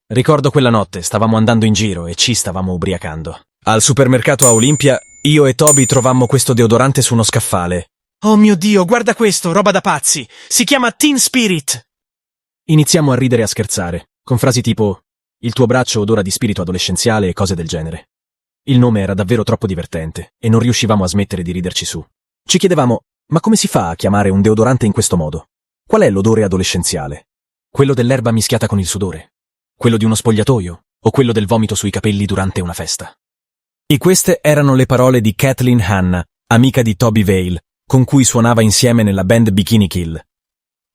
Ricordo quella notte, stavamo andando in giro e ci stavamo ubriacando. Al supermercato a Olimpia, io e Toby trovammo questo deodorante su uno scaffale. Oh mio Dio, guarda questo, roba da pazzi! Si chiama Teen Spirit! Iniziamo a ridere e a scherzare, con frasi tipo «Il tuo braccio odora di spirito adolescenziale» e cose del genere. Il nome era davvero troppo divertente e non riuscivamo a smettere di riderci su. Ci chiedevamo «Ma come si fa a chiamare un deodorante in questo modo? Qual è l'odore adolescenziale? Quello dell'erba mischiata con il sudore? Quello di uno spogliatoio? O quello del vomito sui capelli durante una festa?» E queste erano le parole di Kathleen Hanna, amica di Toby Vale, con cui suonava insieme nella band Bikini Kill.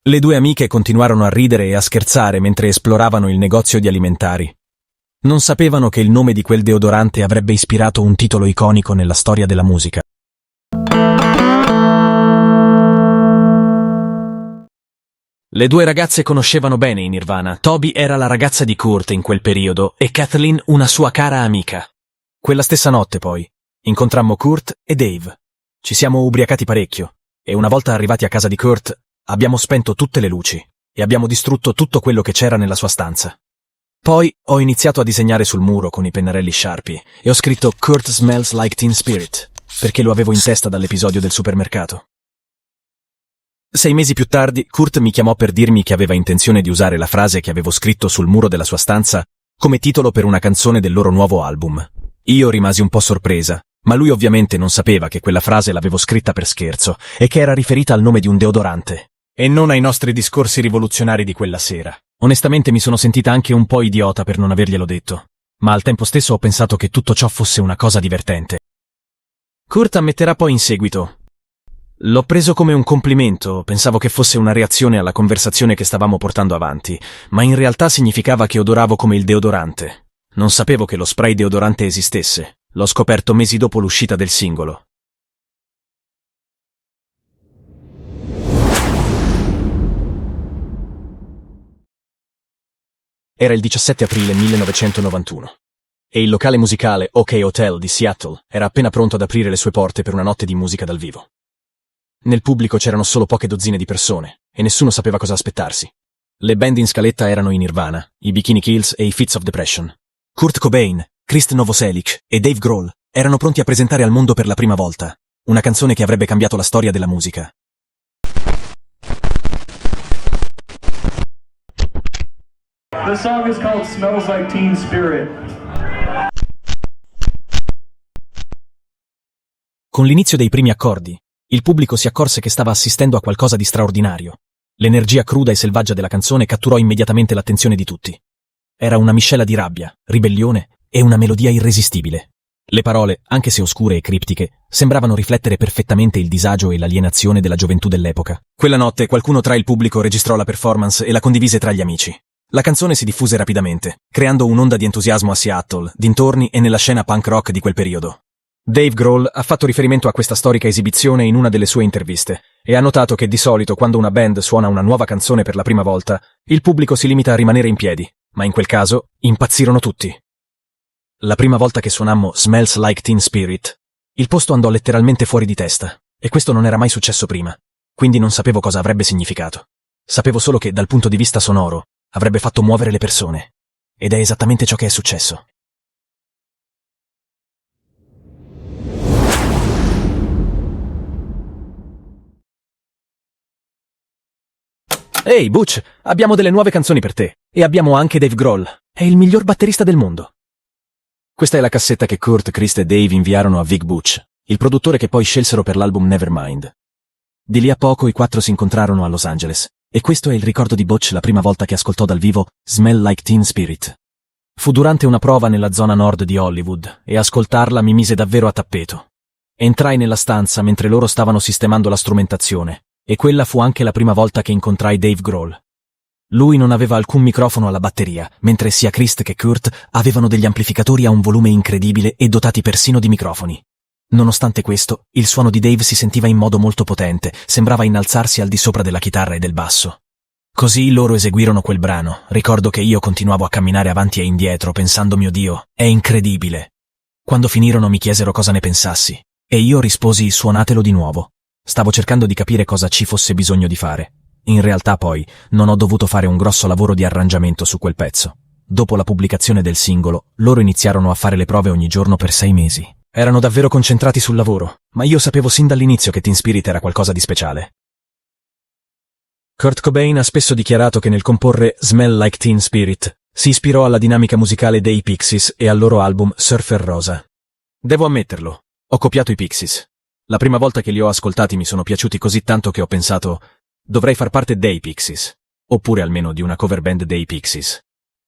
Le due amiche continuarono a ridere e a scherzare mentre esploravano il negozio di alimentari. Non sapevano che il nome di quel deodorante avrebbe ispirato un titolo iconico nella storia della musica. Le due ragazze conoscevano bene i Nirvana. Toby era la ragazza di Kurt in quel periodo e Kathleen una sua cara amica. Quella stessa notte, poi, incontrammo Kurt e Dave. Ci siamo ubriacati parecchio e una volta arrivati a casa di Kurt abbiamo spento tutte le luci e abbiamo distrutto tutto quello che c'era nella sua stanza. Poi ho iniziato a disegnare sul muro con i pennarelli Sharpie e ho scritto Kurt smells like Teen Spirit perché lo avevo in testa dall'episodio del supermercato. 6 mesi più tardi, Kurt mi chiamò per dirmi che aveva intenzione di usare la frase che avevo scritto sul muro della sua stanza come titolo per una canzone del loro nuovo album. Io rimasi un po' sorpresa, ma lui ovviamente non sapeva che quella frase l'avevo scritta per scherzo e che era riferita al nome di un deodorante, e non ai nostri discorsi rivoluzionari di quella sera. Onestamente mi sono sentita anche un po' idiota per non averglielo detto, ma al tempo stesso ho pensato che tutto ciò fosse una cosa divertente. Kurt ammetterà poi in seguito: «L'ho preso come un complimento, pensavo che fosse una reazione alla conversazione che stavamo portando avanti, ma in realtà significava che odoravo come il deodorante. Non sapevo che lo spray deodorante esistesse, l'ho scoperto mesi dopo l'uscita del singolo». Era il 17 aprile 1991 e il locale musicale OK Hotel di Seattle era appena pronto ad aprire le sue porte per una notte di musica dal vivo. Nel pubblico c'erano solo poche dozzine di persone e nessuno sapeva cosa aspettarsi. Le band in scaletta erano i Nirvana, i Bikini Kills e i Fits of Depression. Kurt Cobain, Krist Novoselic e Dave Grohl erano pronti a presentare al mondo per la prima volta una canzone che avrebbe cambiato la storia della musica. The song is called Smells Like Teen Spirit. Con l'inizio dei primi accordi, il pubblico si accorse che stava assistendo a qualcosa di straordinario. L'energia cruda e selvaggia della canzone catturò immediatamente l'attenzione di tutti. Era una miscela di rabbia, ribellione e una melodia irresistibile. Le parole, anche se oscure e criptiche, sembravano riflettere perfettamente il disagio e l'alienazione della gioventù dell'epoca. Quella notte qualcuno tra il pubblico registrò la performance e la condivise tra gli amici. La canzone si diffuse rapidamente, creando un'onda di entusiasmo a Seattle, dintorni e nella scena punk rock di quel periodo. Dave Grohl ha fatto riferimento a questa storica esibizione in una delle sue interviste e ha notato che di solito quando una band suona una nuova canzone per la prima volta, il pubblico si limita a rimanere in piedi, ma in quel caso impazzirono tutti. La prima volta che suonammo Smells Like Teen Spirit, il posto andò letteralmente fuori di testa, e questo non era mai successo prima, quindi non sapevo cosa avrebbe significato. Sapevo solo che dal punto di vista sonoro avrebbe fatto muovere le persone, ed è esattamente ciò che è successo. Ehi, Butch, abbiamo delle nuove canzoni per te, e abbiamo anche Dave Grohl, è il miglior batterista del mondo. Questa è la cassetta che Kurt, Krist e Dave inviarono a Vic Butch, il produttore che poi scelsero per l'album Nevermind. Di lì a poco i 4 si incontrarono a Los Angeles, e questo è il ricordo di Butch la prima volta che ascoltò dal vivo Smell Like Teen Spirit. Fu durante una prova nella zona nord di Hollywood, e ascoltarla mi mise davvero a tappeto. Entrai nella stanza mentre loro stavano sistemando la strumentazione, e quella fu anche la prima volta che incontrai Dave Grohl. Lui non aveva alcun microfono alla batteria, mentre sia Krist che Kurt avevano degli amplificatori a un volume incredibile e dotati persino di microfoni. Nonostante questo, il suono di Dave si sentiva in modo molto potente, sembrava innalzarsi al di sopra della chitarra e del basso. Così loro eseguirono quel brano. Ricordo che io continuavo a camminare avanti e indietro, pensando, mio Dio, è incredibile. Quando finirono mi chiesero cosa ne pensassi, e io risposi suonatelo di nuovo. Stavo cercando di capire cosa ci fosse bisogno di fare. In realtà poi non ho dovuto fare un grosso lavoro di arrangiamento su quel pezzo. dopo la pubblicazione del singolo, loro iniziarono a fare le prove ogni giorno per 6 mesi. Erano davvero concentrati sul lavoro, ma io sapevo sin dall'inizio che Teen Spirit era qualcosa di speciale. Kurt Cobain ha spesso dichiarato che nel comporre Smell Like Teen Spirit si ispirò alla dinamica musicale dei Pixies e al loro album Surfer Rosa. Devo ammetterlo, ho copiato i Pixies. La prima volta che li ho ascoltati mi sono piaciuti così tanto che ho pensato dovrei far parte dei Pixies, oppure almeno di una cover band dei Pixies.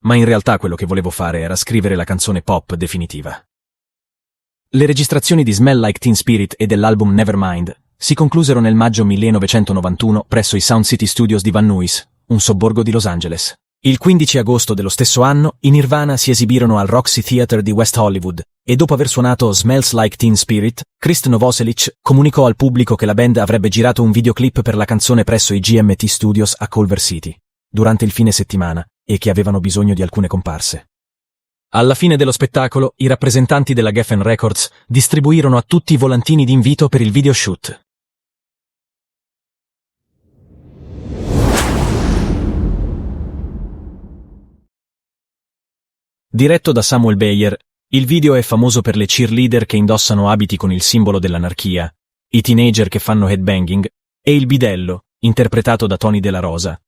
Ma in realtà quello che volevo fare era scrivere la canzone pop definitiva. Le registrazioni di Smell Like Teen Spirit e dell'album Nevermind si conclusero nel maggio 1991 presso i Sound City Studios di Van Nuys, un sobborgo di Los Angeles. Il 15 agosto dello stesso anno, i Nirvana si esibirono al Roxy Theatre di West Hollywood e dopo aver suonato Smells Like Teen Spirit, Krist Novoselic comunicò al pubblico che la band avrebbe girato un videoclip per la canzone presso i GMT Studios a Culver City, durante il fine settimana, e che avevano bisogno di alcune comparse. Alla fine dello spettacolo, i rappresentanti della Geffen Records distribuirono a tutti i volantini d'invito per il videoshoot. Diretto da Samuel Bayer, il video è famoso per le cheerleader che indossano abiti con il simbolo dell'anarchia, i teenager che fanno headbanging e il bidello, interpretato da Tony Della Rosa.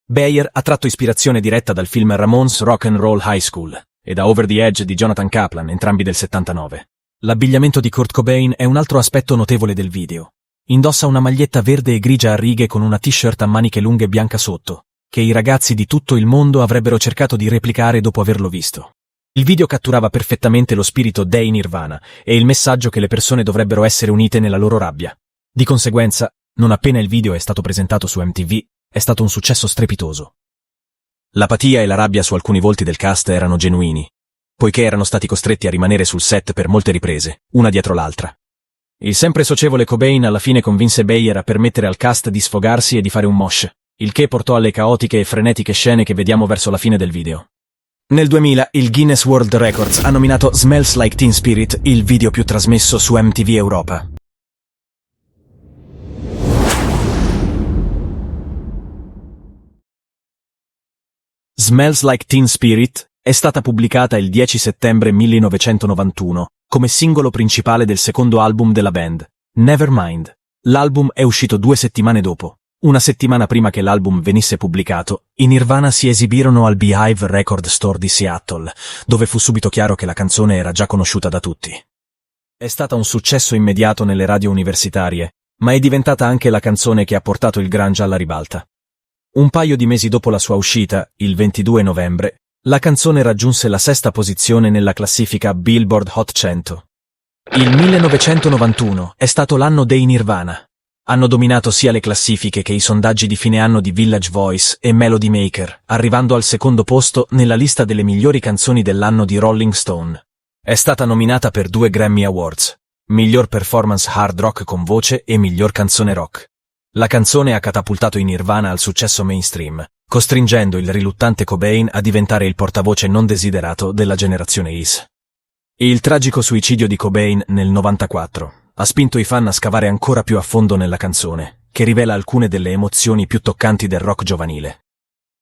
Bayer ha tratto ispirazione diretta dal film Ramones Rock and Roll High School e da Over the Edge di Jonathan Kaplan, entrambi del 79. L'abbigliamento di Kurt Cobain è un altro aspetto notevole del video. Indossa una maglietta verde e grigia a righe con una t-shirt a maniche lunghe bianca sotto, che i ragazzi di tutto il mondo avrebbero cercato di replicare dopo averlo visto. Il video catturava perfettamente lo spirito dei Nirvana e il messaggio che le persone dovrebbero essere unite nella loro rabbia. Di conseguenza, non appena il video è stato presentato su MTV, è stato un successo strepitoso. L'apatia e la rabbia su alcuni volti del cast erano genuini, poiché erano stati costretti a rimanere sul set per molte riprese, una dietro l'altra. Il sempre socievole Cobain alla fine convinse Bayer a permettere al cast di sfogarsi e di fare un mosh, il che portò alle caotiche e frenetiche scene che vediamo verso la fine del video. Nel 2000 il Guinness World Records ha nominato Smells Like Teen Spirit il video più trasmesso su MTV Europa. Smells Like Teen Spirit è stata pubblicata il 10 settembre 1991 come singolo principale del secondo album della band, Nevermind. L'album è uscito 2 settimane dopo. Una settimana prima che l'album venisse pubblicato, i Nirvana si esibirono al Beehive Record Store di Seattle, dove fu subito chiaro che la canzone era già conosciuta da tutti. È stata un successo immediato nelle radio universitarie, ma è diventata anche la canzone che ha portato il grunge alla ribalta. Un paio di mesi dopo la sua uscita, il 22 novembre, la canzone raggiunse la 6ª posizione nella classifica Billboard Hot 100. Il 1991 è stato l'anno dei Nirvana. Hanno dominato sia le classifiche che i sondaggi di fine anno di Village Voice e Melody Maker, arrivando al 2º posto nella lista delle migliori canzoni dell'anno di Rolling Stone. È stata nominata per 2 Grammy Awards, miglior performance hard rock con voce e miglior canzone rock. La canzone ha catapultato i Nirvana al successo mainstream, costringendo il riluttante Cobain a diventare il portavoce non desiderato della generazione Is. Il tragico suicidio di Cobain nel 94 ha spinto i fan a scavare ancora più a fondo nella canzone, che rivela alcune delle emozioni più toccanti del rock giovanile.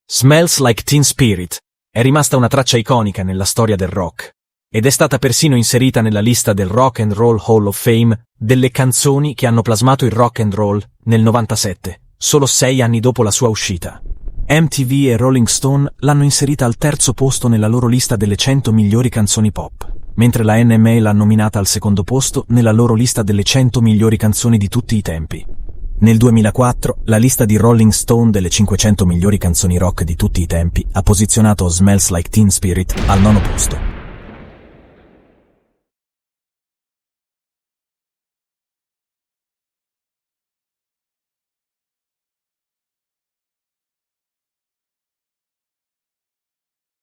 Smells Like Teen Spirit è rimasta una traccia iconica nella storia del rock, ed è stata persino inserita nella lista del Rock and Roll Hall of Fame delle canzoni che hanno plasmato il rock and roll nel 97, solo 6 anni dopo la sua uscita. MTV e Rolling Stone l'hanno inserita al 3º posto nella loro lista delle 100 migliori canzoni pop, mentre la NMA l'ha nominata al 2º posto nella loro lista delle 100 migliori canzoni di tutti i tempi. Nel 2004, la lista di Rolling Stone delle 500 migliori canzoni rock di tutti i tempi ha posizionato Smells Like Teen Spirit al 9º posto.